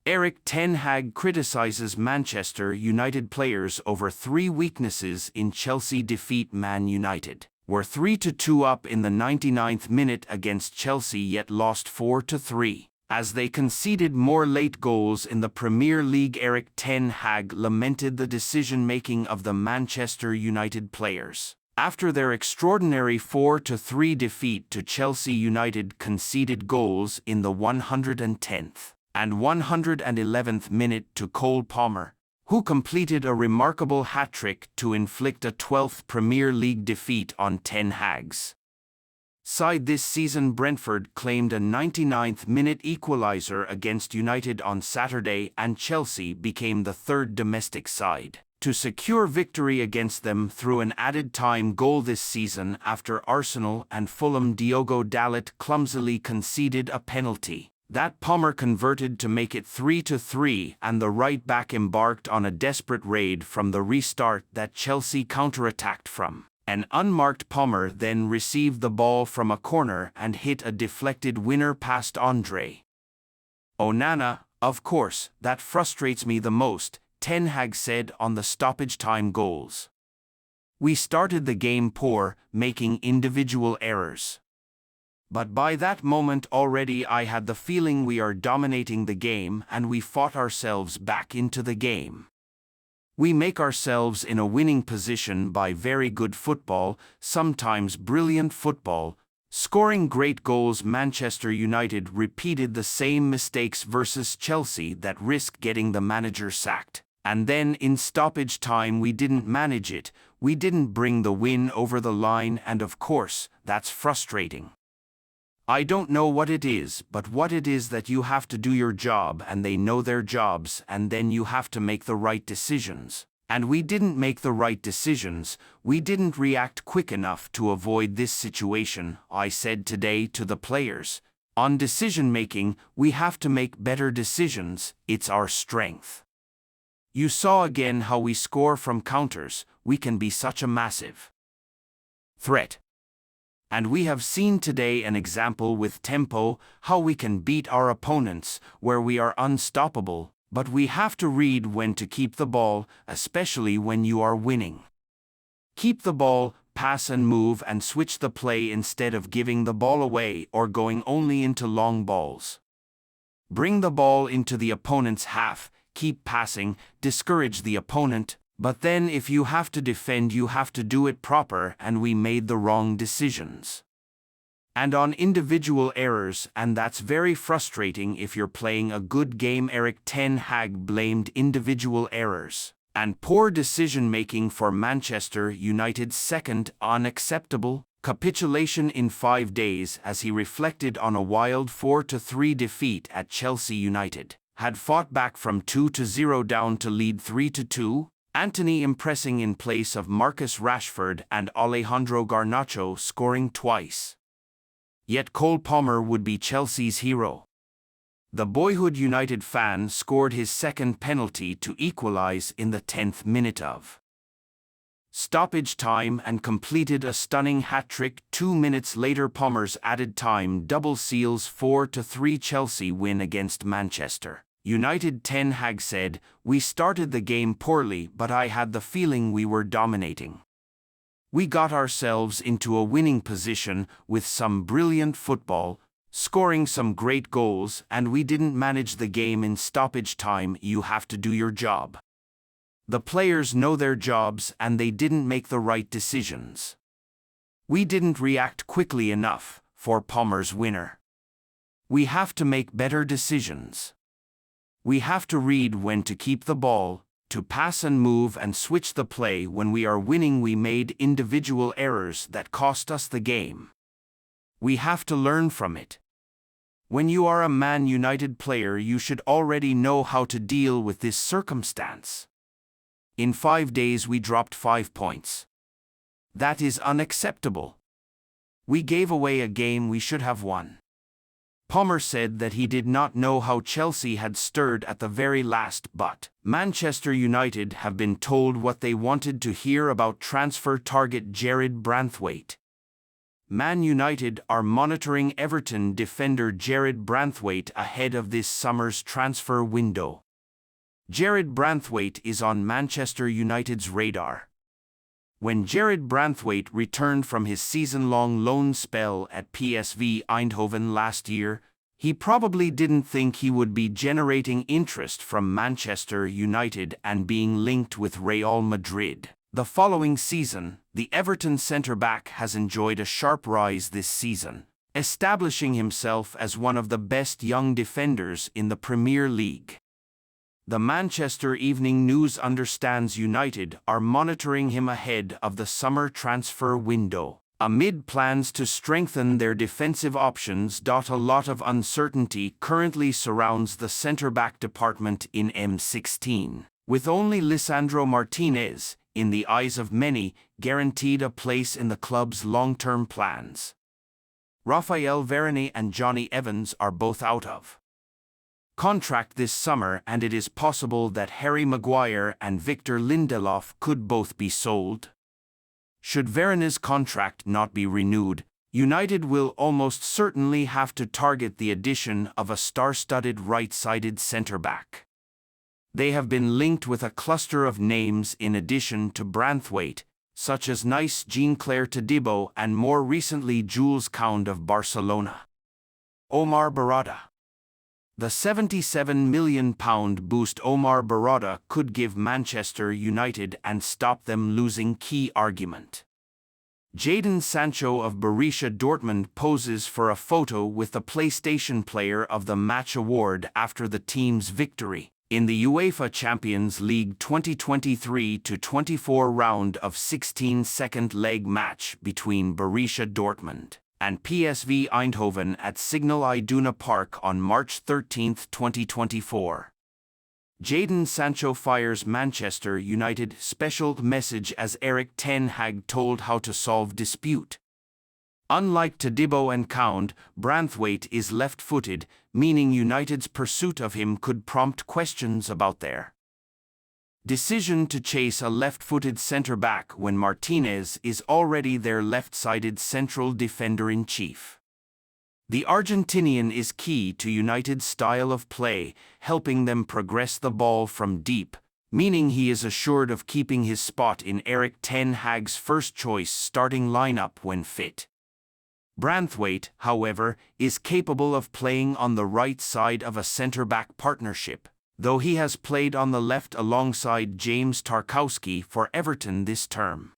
Erik ten Hag criticizes Manchester United players over 3 weaknesses in Chelsea defeat. Man United were 3-2 up in the 99th minute against Chelsea, yet lost 4-3. As they conceded more late goals in the Premier League. Erik ten Hag lamented the decision-making of the Manchester United players. After their extraordinary 4-3 defeat to Chelsea, United conceded goals in the 110th and 111th minute to Cole Palmer, who completed a remarkable hat-trick to inflict a 12th Premier League defeat on ten Hag's side this season. Brentford claimed a 99th-minute equaliser against United on Saturday, and Chelsea became the third domestic side to secure victory against them through an added-time goal this season after Arsenal and Fulham. Diogo Dalot clumsily conceded a penalty that Palmer converted to make it 3-3, and the right-back embarked on a desperate raid from the restart that Chelsea counterattacked from. An unmarked Palmer then received the ball from a corner and hit a deflected winner past Andre Onana. "Of course, that frustrates me the most," ten Hag said on the stoppage time goals. "We started the game poor, making individual errors. But by that moment already I had the feeling we are dominating the game, and we fought ourselves back into the game. We make ourselves in a winning position by very good football, sometimes brilliant football, scoring great goals." Manchester United repeated the same mistakes versus Chelsea that risked getting the manager sacked. And then in stoppage time we didn't manage it, we didn't bring the win over the line, and of course, that's frustrating. I don't know what it is, but what it is that you have to do your job and they know their jobs, and then you have to make the right decisions. And we didn't make the right decisions, we didn't react quick enough to avoid this situation, I said today to the players. On decision-making, we have to make better decisions, it's our strength. You saw again how we score from counters, we can be such a massive threat. And we have seen today an example with tempo, how we can beat our opponents, where we are unstoppable, but we have to read when to keep the ball, especially when you are winning. Keep the ball, pass and move and switch the play instead of giving the ball away or going only into long balls. Bring the ball into the opponent's half, keep passing, discourage the opponent, but then if you have to defend you have to do it proper, and we made the wrong decisions. And on individual errors, and that's very frustrating if you're playing a good game." Erik ten Hag blamed individual errors and poor decision-making for Manchester United's second unacceptable capitulation in 5 days as he reflected on a wild 4-3 defeat at Chelsea. United had fought back from 2-0 down to lead 3-2. Antony impressing in place of Marcus Rashford and Alejandro Garnacho scoring twice. Yet Cole Palmer would be Chelsea's hero. The boyhood United fan scored his second penalty to equalize in the 10th minute of stoppage time and completed a stunning hat-trick 2 minutes later. Palmer's added time double seals 4-3 Chelsea win against Manchester United. Ten Hag said, "We started the game poorly, but I had the feeling we were dominating. We got ourselves into a winning position with some brilliant football, scoring some great goals, and we didn't manage the game in stoppage time. You have to do your job. The players know their jobs and they didn't make the right decisions. We didn't react quickly enough for Palmer's winner. We have to make better decisions. We have to read when to keep the ball, to pass and move and switch the play. When we are winning we made individual errors that cost us the game. We have to learn from it. When you are a Man United player you should already know how to deal with this circumstance. In 5 days we dropped 5 points. That is unacceptable. We gave away a game we should have won." Palmer said that he did not know how Chelsea had stirred at the very last, but Manchester United have been told what they wanted to hear about transfer target Jared Branthwaite. Man United are monitoring Everton defender Jared Branthwaite ahead of this summer's transfer window. Jared Branthwaite is on Manchester United's radar. When Jared Branthwaite returned from his season-long loan spell at PSV Eindhoven last year, he probably didn't think he would be generating interest from Manchester United and being linked with Real Madrid. The following season, the Everton centre-back has enjoyed a sharp rise this season, establishing himself as one of the best young defenders in the Premier League. The Manchester Evening News understands United are monitoring him ahead of the summer transfer window, amid plans to strengthen their defensive options. A lot of uncertainty currently surrounds the centre-back department in M16, with only Lisandro Martinez, in the eyes of many, guaranteed a place in the club's long-term plans. Raphael Varane and Johnny Evans are both out of contract this summer, and it is possible that Harry Maguire and Victor Lindelof could both be sold. Should Varane's contract not be renewed, United will almost certainly have to target the addition of a star-studded right-sided centre-back. They have been linked with a cluster of names in addition to Branthwaite, such as Nice Jean-Claire Todibo and more recently Jules Kounde of Barcelona. Omar Barada. The £77 million boost Omar Barada could give Manchester United and stop them losing key argument. Jadon Sancho of Borussia Dortmund poses for a photo with the PlayStation Player of the Match award after the team's victory in the UEFA Champions League 2023-24 round of 16 second leg match between Borussia Dortmund and PSV Eindhoven at Signal Iduna Park on March 13, 2024. Jadon Sancho fires Manchester United special message as Erik ten Hag told how to solve dispute. Unlike Todibo and Kounde, Branthwaite is left-footed, meaning United's pursuit of him could prompt questions about their decision to chase a left-footed centre-back when Martinez is already their left-sided central defender-in-chief. The Argentinian is key to United's style of play, helping them progress the ball from deep, meaning he is assured of keeping his spot in Erik ten Hag's first-choice starting lineup when fit. Branthwaite, however, is capable of playing on the right side of a centre-back partnership, though he has played on the left alongside James Tarkowski for Everton this term.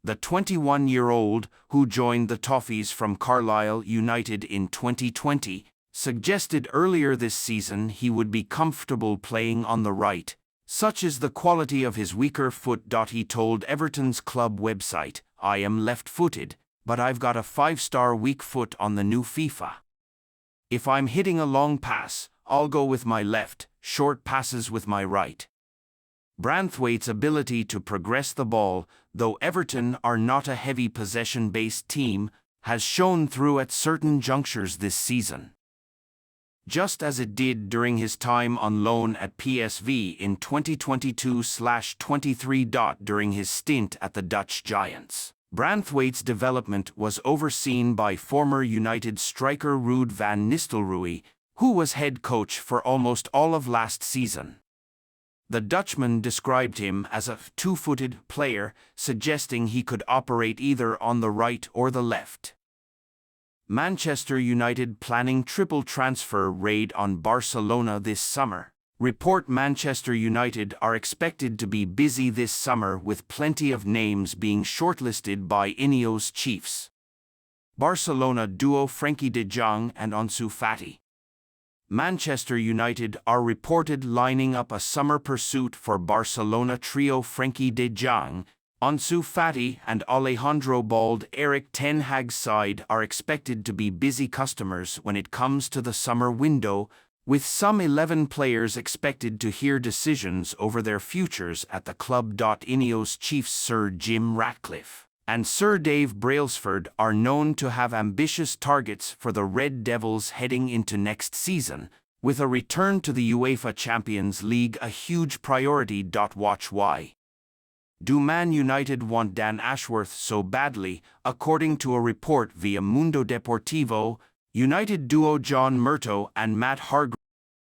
The 21-year-old, who joined the Toffees from Carlisle United in 2020, suggested earlier this season he would be comfortable playing on the right. Such is the quality of his weaker foot. He told Everton's club website, "I am left-footed, but I've got a 5-star weak foot on the new FIFA. If I'm hitting a long pass, I'll go with my left, short passes with my right." Branthwaite's ability to progress the ball, though Everton are not a heavy possession-based team, has shown through at certain junctures this season, just as it did during his time on loan at PSV in 2022-23. During his stint at the Dutch Giants, Branthwaite's development was overseen by former United striker Ruud van Nistelrooy, who was head coach for almost all of last season. The Dutchman described him as a two-footed player, suggesting he could operate either on the right or the left. Manchester United planning triple transfer raid on Barcelona this summer. Report Manchester United are expected to be busy this summer with plenty of names being shortlisted by Ineos chiefs. Barcelona duo Frenkie de Jong and Ansu Fati. Manchester United are reported lining up a summer pursuit for Barcelona trio Frenkie de Jong, Ansu Fati and Alejandro Balde. Erik ten Hag's side are expected to be busy customers when it comes to the summer window, with some 11 players expected to hear decisions over their futures at the club. Ineos chiefs Sir Jim Ratcliffe and Sir Dave Brailsford are known to have ambitious targets for the Red Devils heading into next season, with a return to the UEFA Champions League a huge priority. Watch why. Do Man United want Dan Ashworth so badly? According to a report via Mundo Deportivo, United duo John Murtough and Matt Hargreaves